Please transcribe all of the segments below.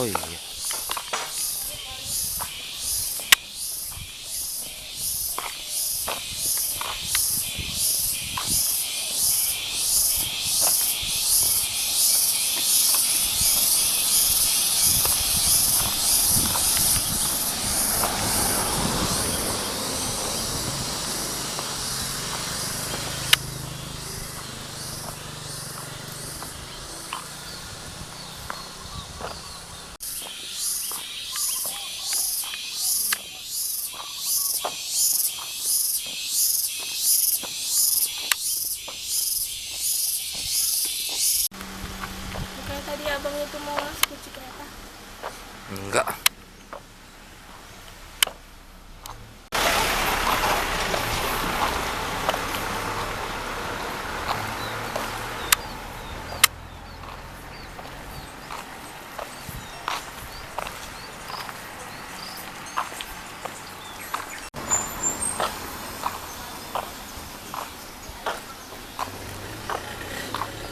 Oh iya. Kayak tadi abang itu mau ngasih kucing kereta. Enggak.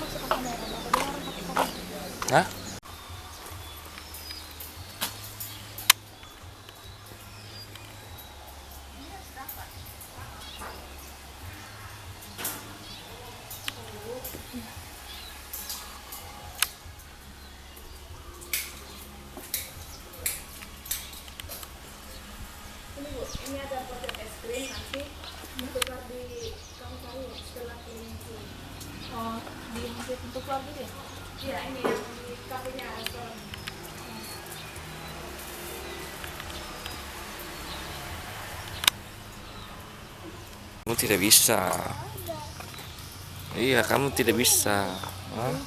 Masuk ke kamera, apa dia orang pakai kamera? Hah? Ini Bu, ini ada paket es krim nanti ditukar di kamu cari setelah ini. Oh, di masjid untuk keluar gitu ya? Iya, ini yang di kafenya restoran. Kamu tidak bisa. Iya, kamu tidak bisa. Hah?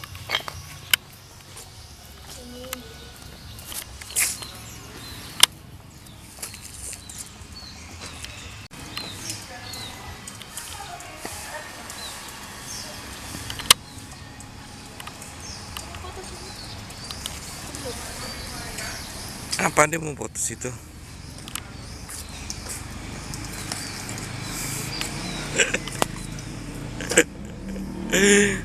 Apa dia mau foto situ? Dek.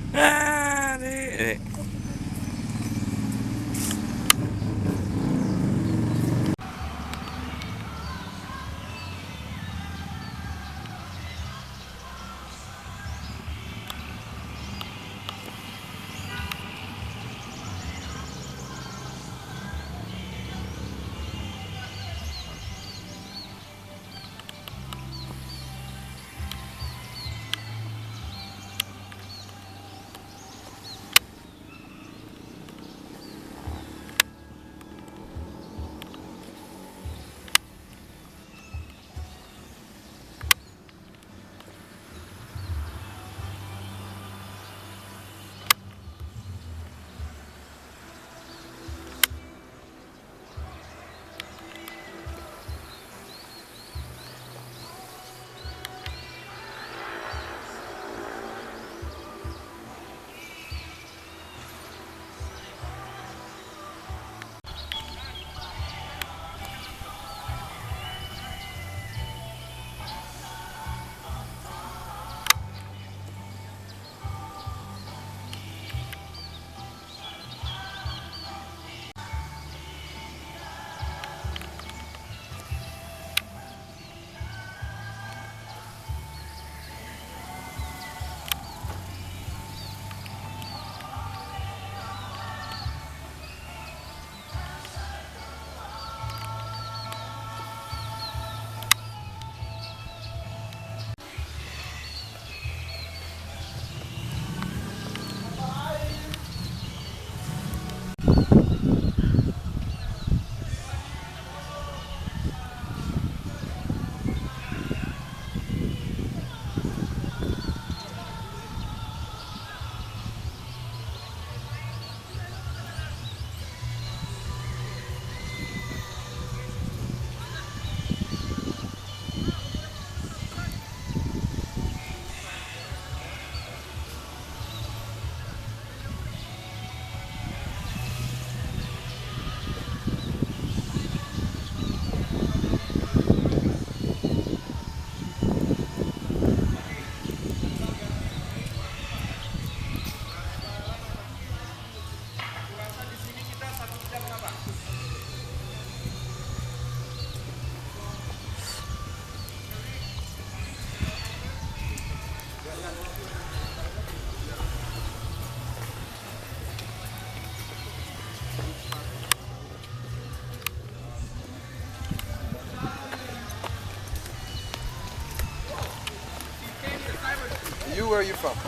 You, where are you from? My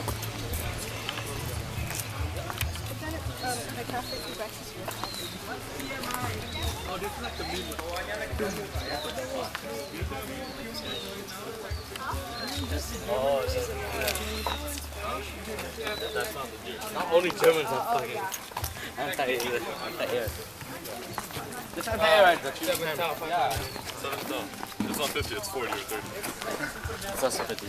cafe feedback is here. Not only Germans are fucking anti-English, anti-air. This anti-air right? The 7 tau. Yeah. 7 tau. It's not 50, it's 40 or 30. It's also 50.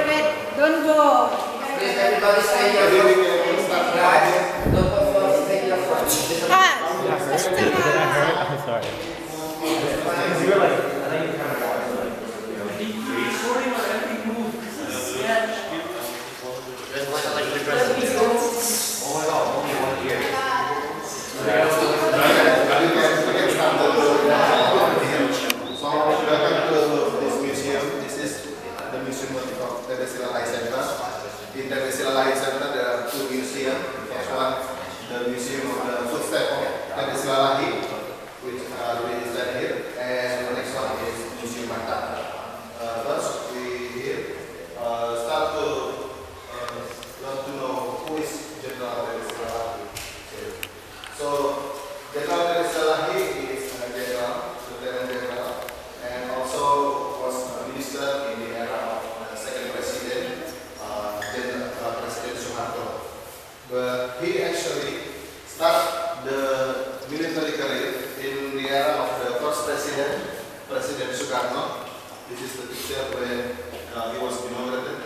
Wait. Don't go. In the Silalai Center, there are two museums. The first one, the Museum of the Footsteps of the Silalahi, which is here, and the next one is Museum Mata. First, we here start to learn to know who is General Silalahi. So, General Silalahi is a general, lieutenant general, and also was a minister in the era of the second president. President Suharto, but he actually started the military career in the era of the first president, President Sukarno. This is the picture when he was inaugurated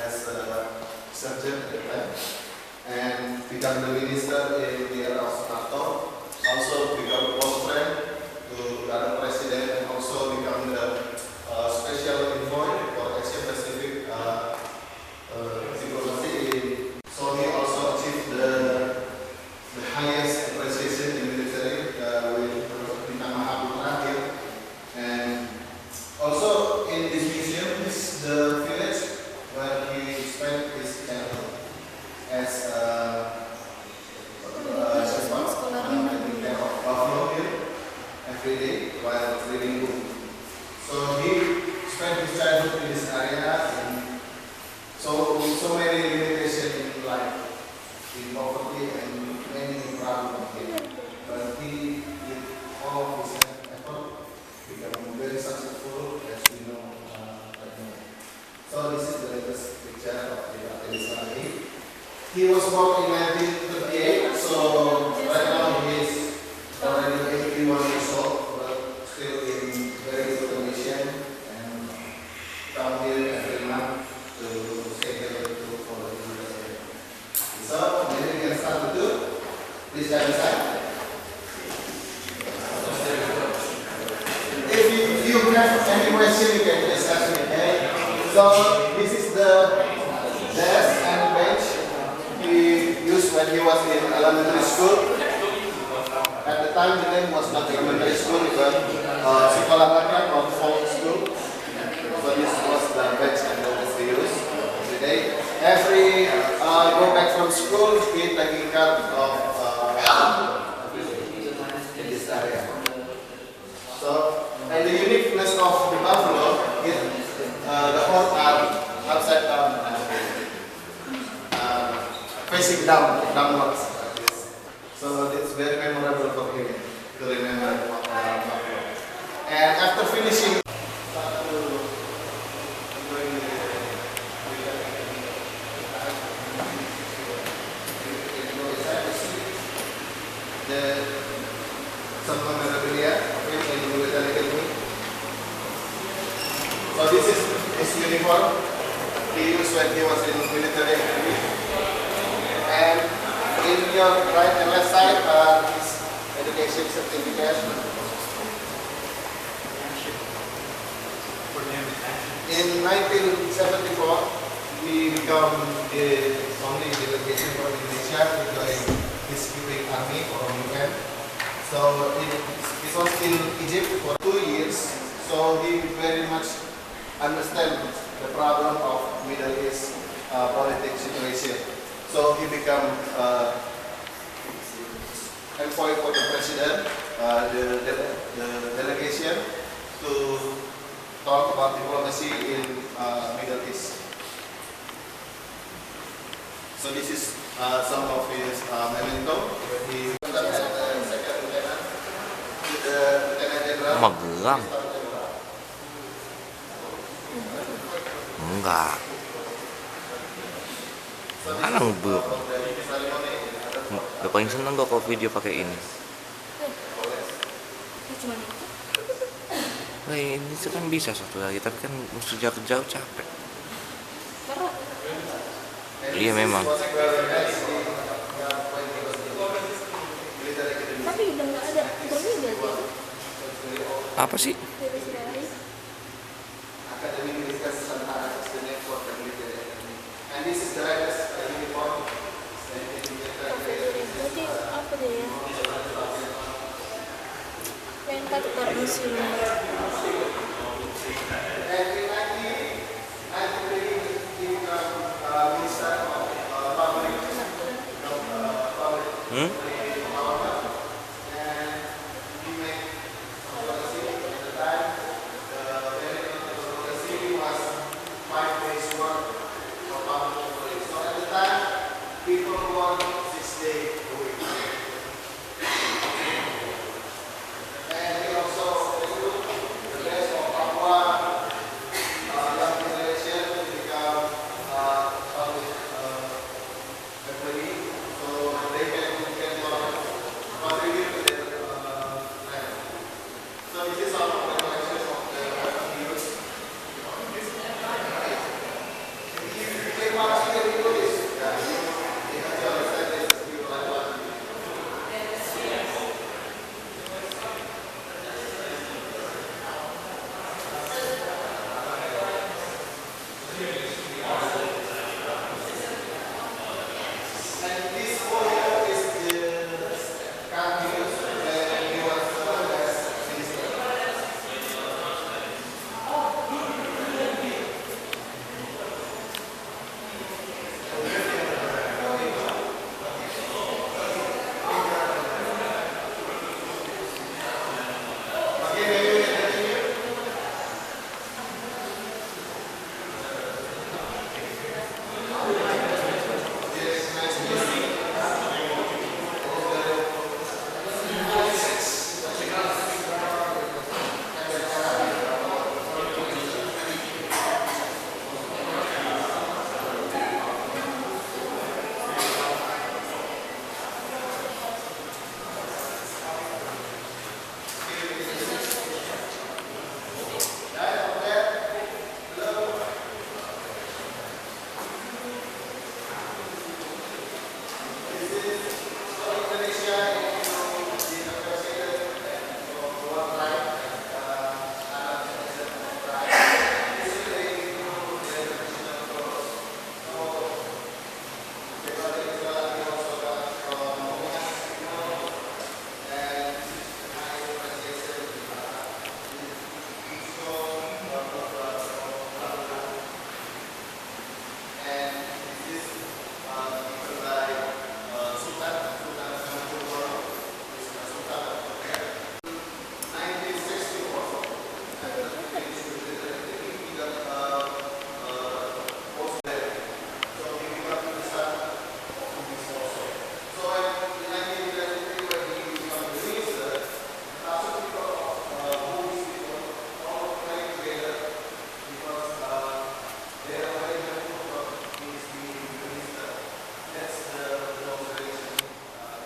as a sergeant at the time, and became the minister in the era of Sukarno. Also become close friend to the other president, and also become the special envoy for Asia Pacific. So he also achieved the highest appreciation in military with Bintang Mahaputra here. And also in this museum is the village where he spent his childhood as Buffalo Hill every day while reading book. So he spent his childhood in this area. So many limitations in life, in poverty, and many problems here. But he, with all of his effort, became very successful, as we know right now. So this is the latest picture of the Artemis Silalahi. He was born in 1938, so right now he is already 81 years old, but still in very good condition, and come here every month to say hello to all of you. So, maybe we can start with you. Please stand aside. question you can discuss with me. So this is the desk and bench he used when he was in elementary school. At the time the name was not elementary school, but Sekolah Rakyat or Folk School. So this was the bench and the desk he used every day. Every go back from school, he taking care of in this area. So, and the uniqueness of the buffalo is the horns are upside down, facing downwards. Like this. So it's very memorable for him to remember buffalo. And after finishing, some memorabilia of him in the military academy. So this is his uniform he used when he was in military academy. And in your right and left side are his education certificate. In 1974, he became the only delegation from Indonesia to join peacekeeping army for UN. So it was in Egypt for 2 years. So he very much understand the problem of Middle East politics situation. So he became envoy for the president, the delegation to talk about diplomacy in Middle East. So this is some of his memento. He second lieutenant to the lieutenant general. Magelang. Enggak. Alang bu. Udah paling seneng gak kalau video pakai ini. Cuma itu. Nah, ini tuh kan bisa satu lagi, tapi kan mesti jauh-jauh capek. Berat. Iya memang. Tapi udah nggak ada berbeda sih. Apa sih? Dari sekarang. Academy Militer Nusantara is the name for the military academy. And this is the latest uniform. Berarti apa deh ya? Yang kantor museum. And in 1993, he became Minister of Public Hmm? Empowerment. And he made policy at the time. The policy was 5 days work for public employees. So at the time, people work 6 days a week. And he also recruit the best of Papua young generation to become public employee. So they can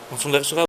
Langsung dari Surabaya.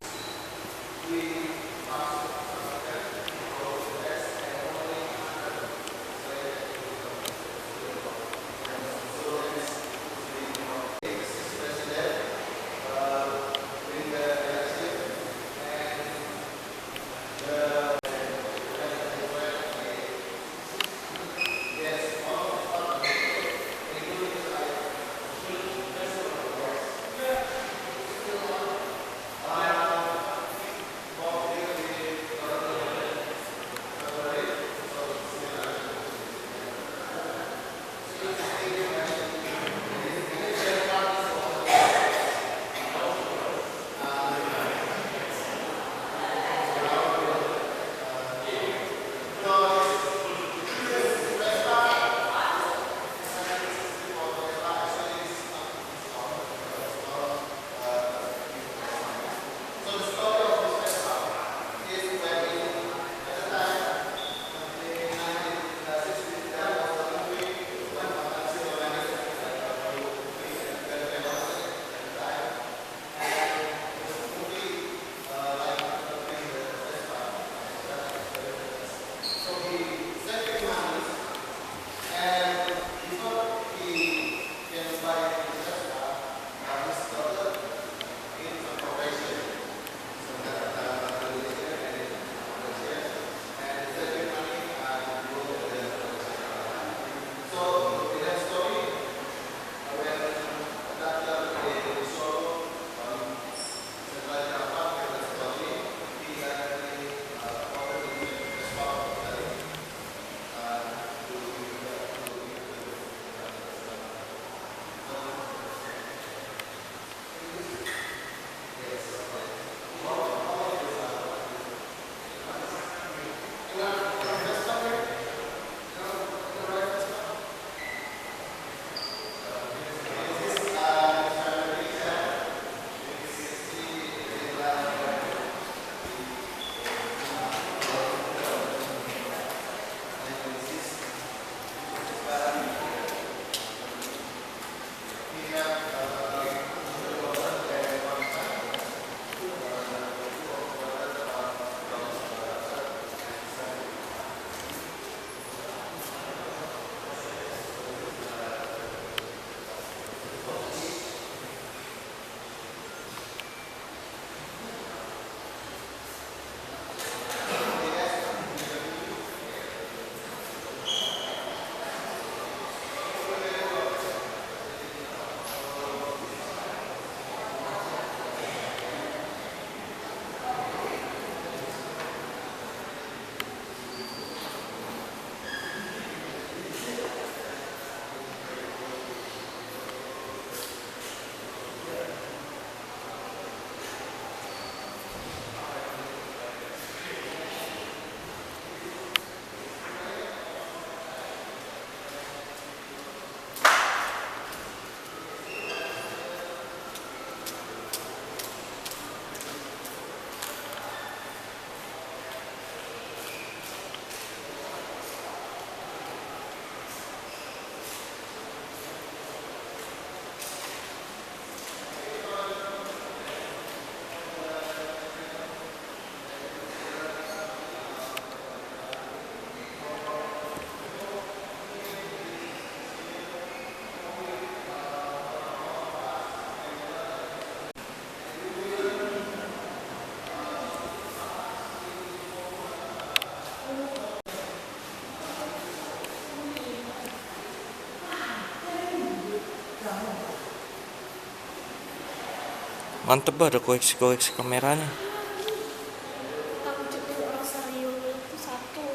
Mantep bah, ada koreksi-koreksi kameranya. Kamu cek orang Sario itu satu.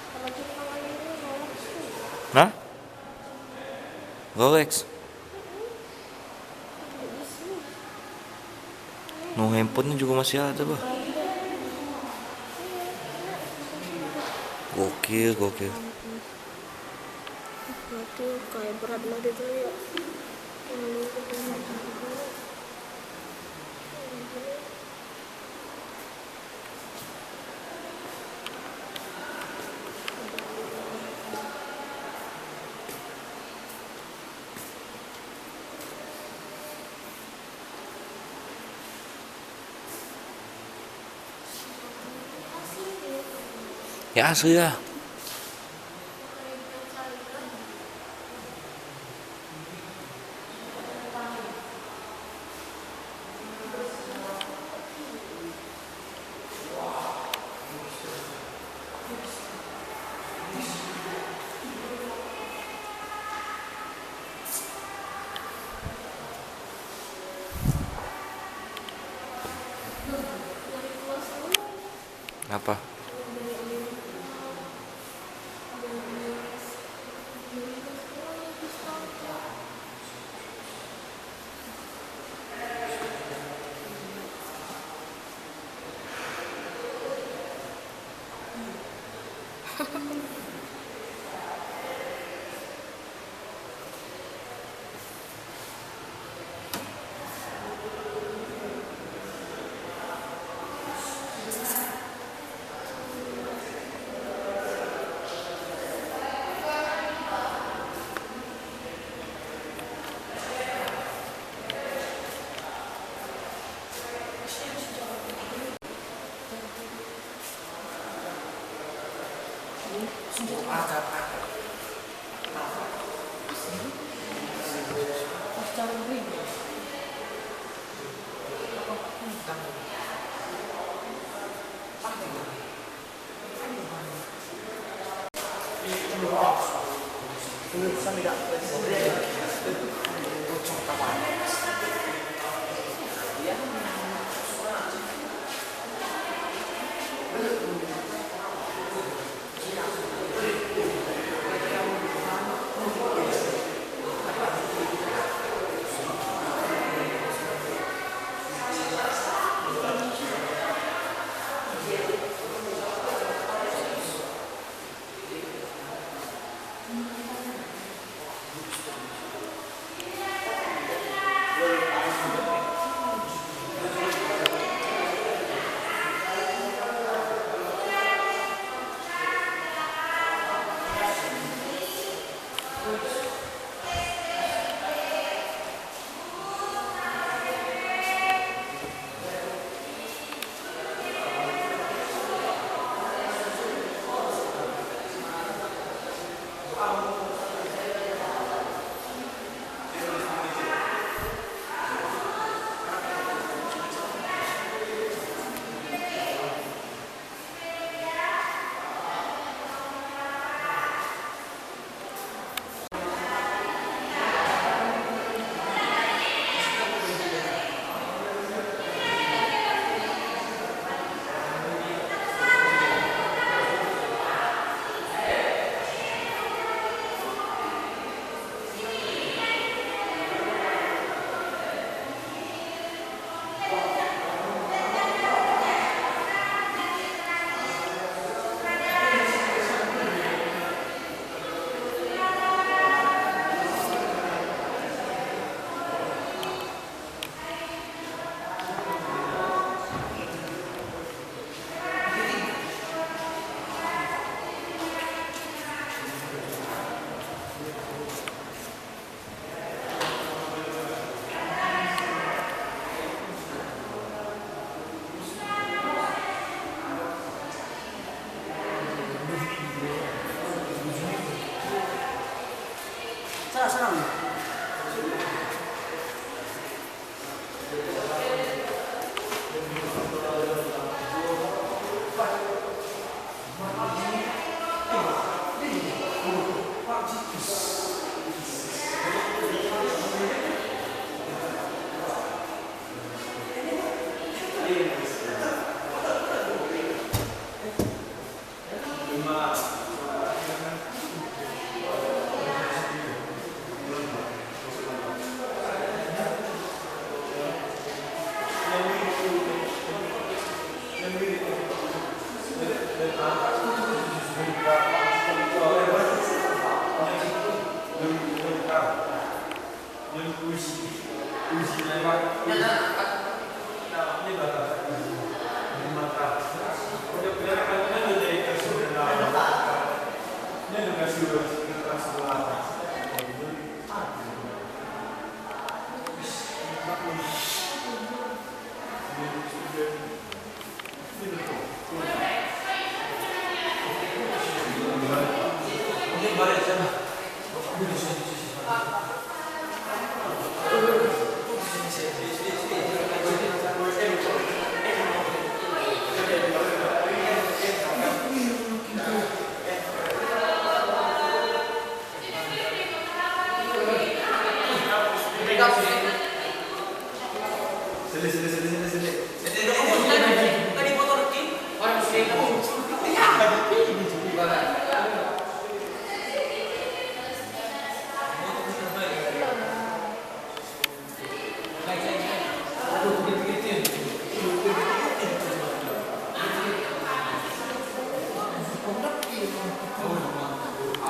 Kalau cek kameranya itu nolak tuh. Nah? Rolex. No, handphonenya juga masih ada bah. Gokil. Berarti kayak berat banget itu ya. Ya asli lah. Apa?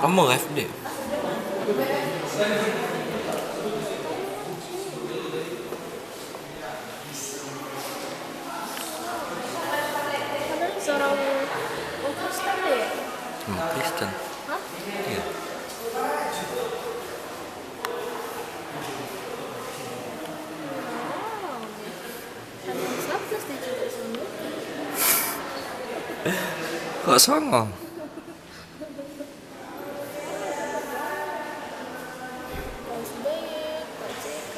Kamu FD? Padahal seorang Kristen deh ya? Kristen. Hah? Iya. Oh, ada Sabdas di juga sini. Kok songong? Pak SBY, Pak JK.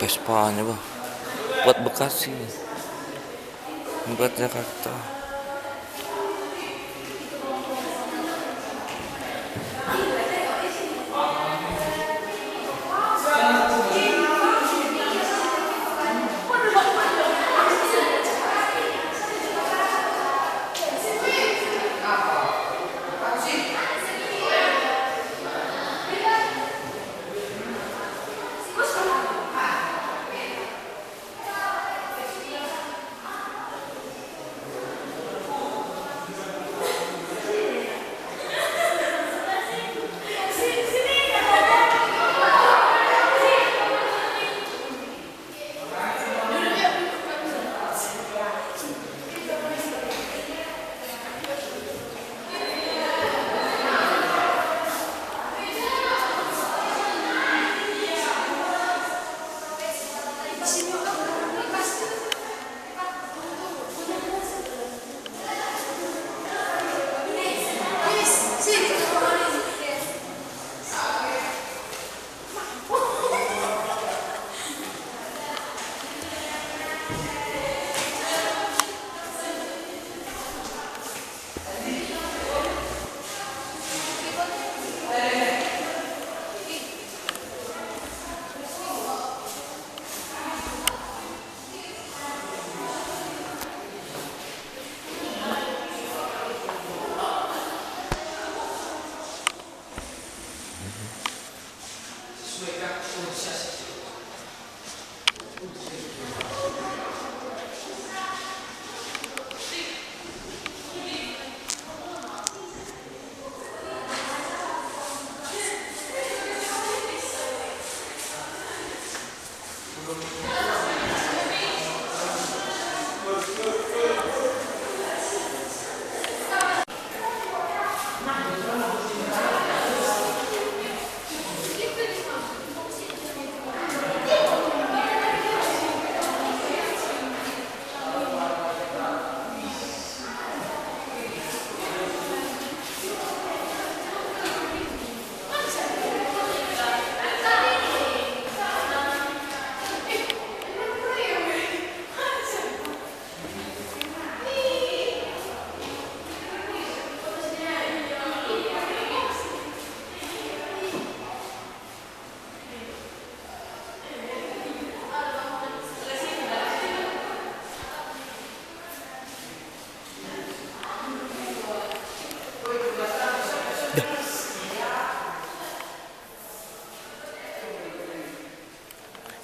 Vespanya bang, buat Bekasi, buat Jakarta.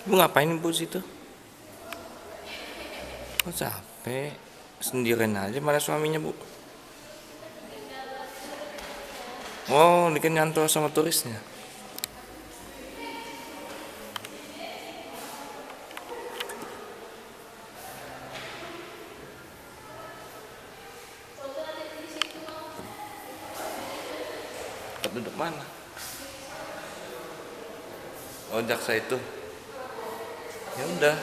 Ibu ngapain ibu situ? Oh capek, sendirian aja malah suaminya bu. Oh, ini kan nyantol sama turisnya. Tempat duduk mana? Oh jaksa itu. Ya udah.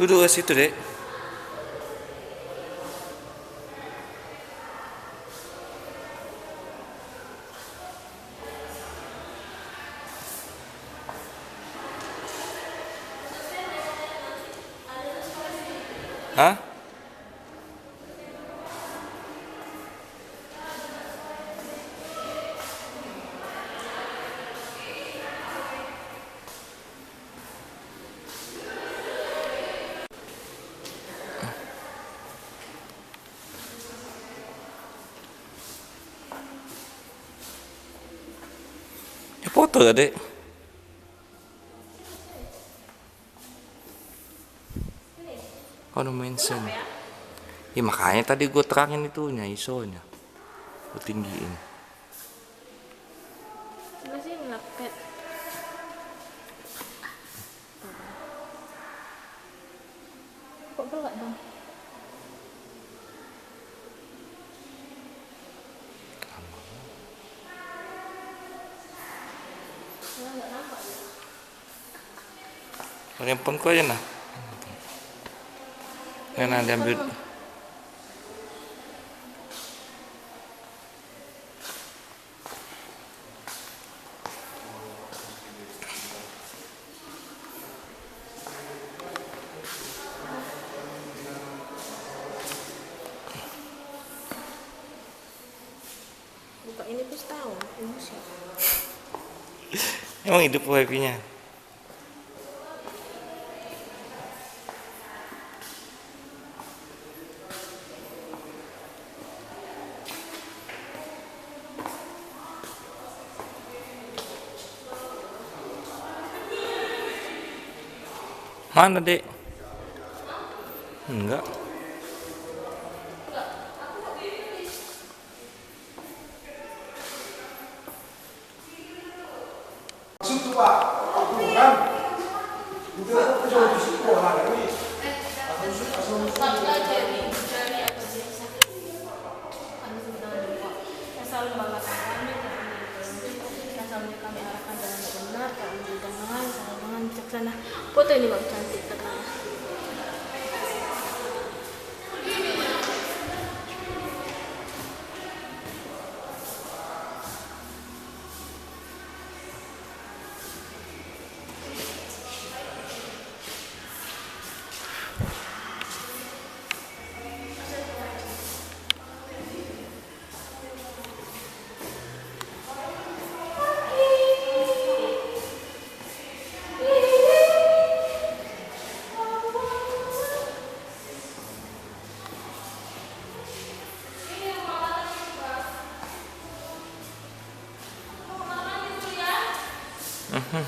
Duduk ke situ dek. Hah? Ya foto ya dek. Oh no mention. Ya makanya tadi gue terangin itunya, ISO-nya. Gue tinggiin. karpet. Kok gelap bang? Nggak nampak ya? Handphone ku aja nah. Nah, diambil. Buka ini pun setahun, ini siapa? Emang hidup wifi-nya. Mana, Dek? Enggak. Situ Pak, kan? Itu aku jauh di situ lah, ini. Selalu banggakan kami, dan selalu kami arahkan dalam yang benar, kami dengan bijaksana. Foto ini bang cantik karena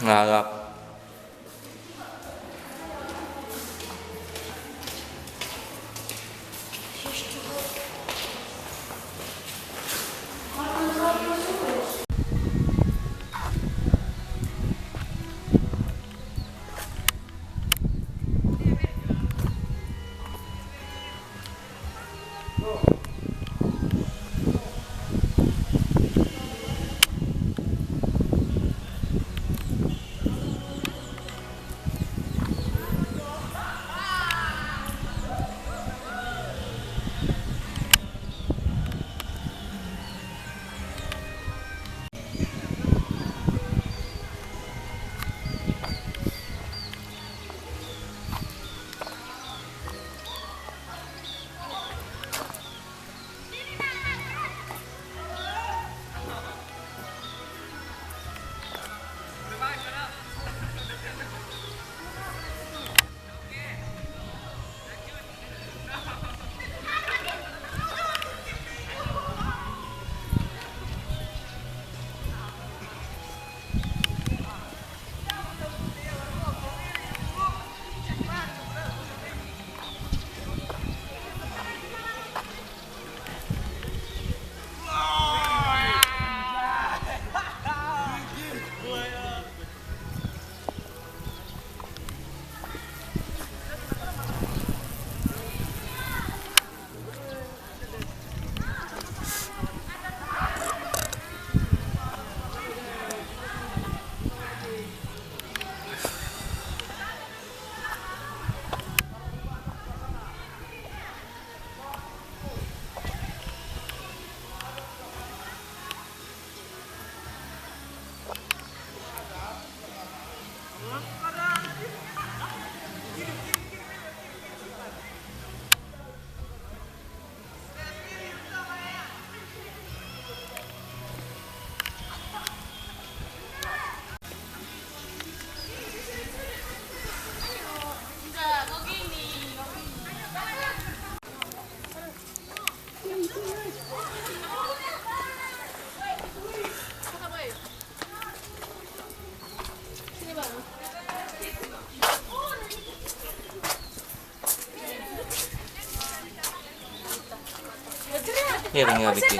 Ngarap. Iya, tinggal bikin.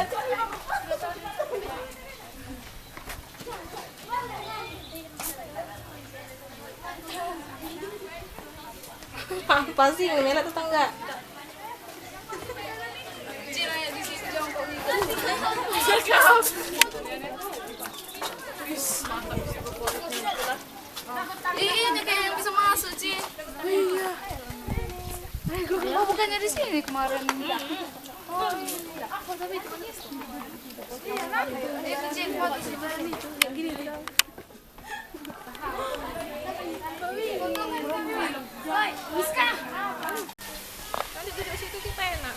Apa sih ngeliat atau enggak? Ini kayak yang bisa masuk sih. Iya. Oh, bukannya di sini kemarin. Oh, tapi itu dia kecil foto sih kayak gini deh. Miska. Nanti duduk situ kita enak.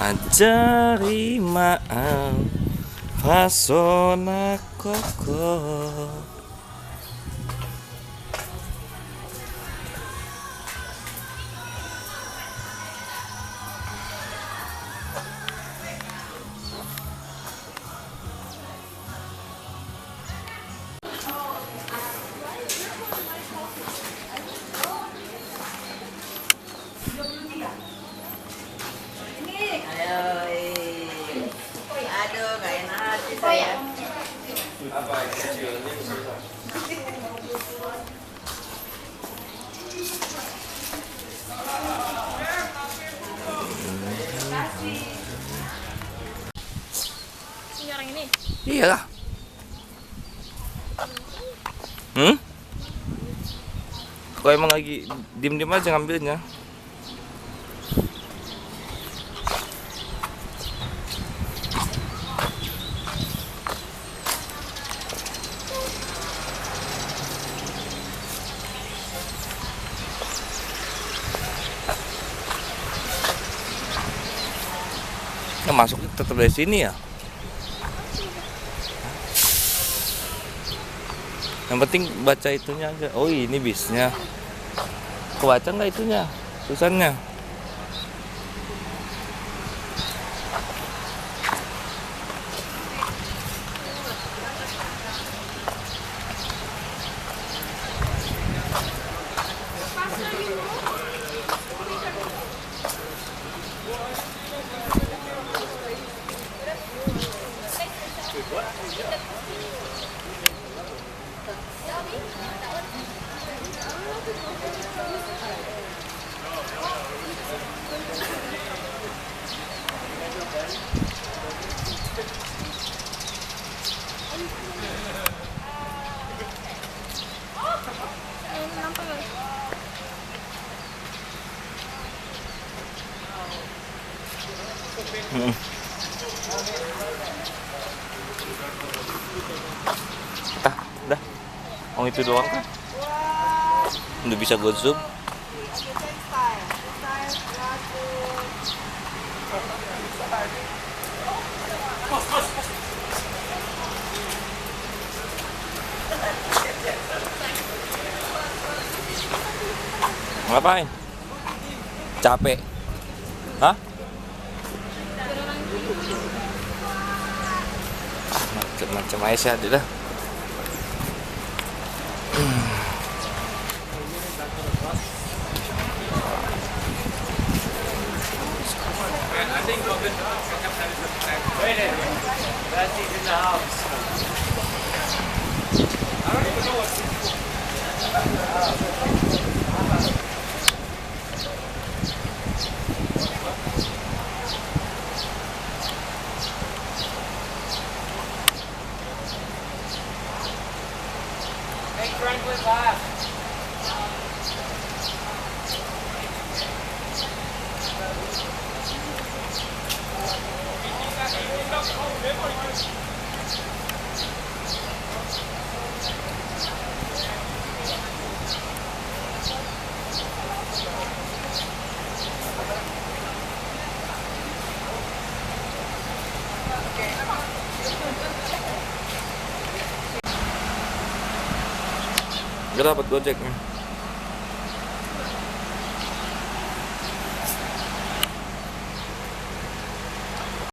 Ajari maaf Fasona koko. Iyalah. Kalau emang lagi diem-diem aja ngambilnya. Nah, masuk tetap dari sini ya. Yang penting baca itunya aja. Oh, ini bisnya. Kebaca nggak itunya? Tulisannya. Dah. Oh, itu doang kan? Udah bisa gue zoom. Ngapain? Capek? Hah? Macam-macam aja sih dah. Gak dapat gojeknya.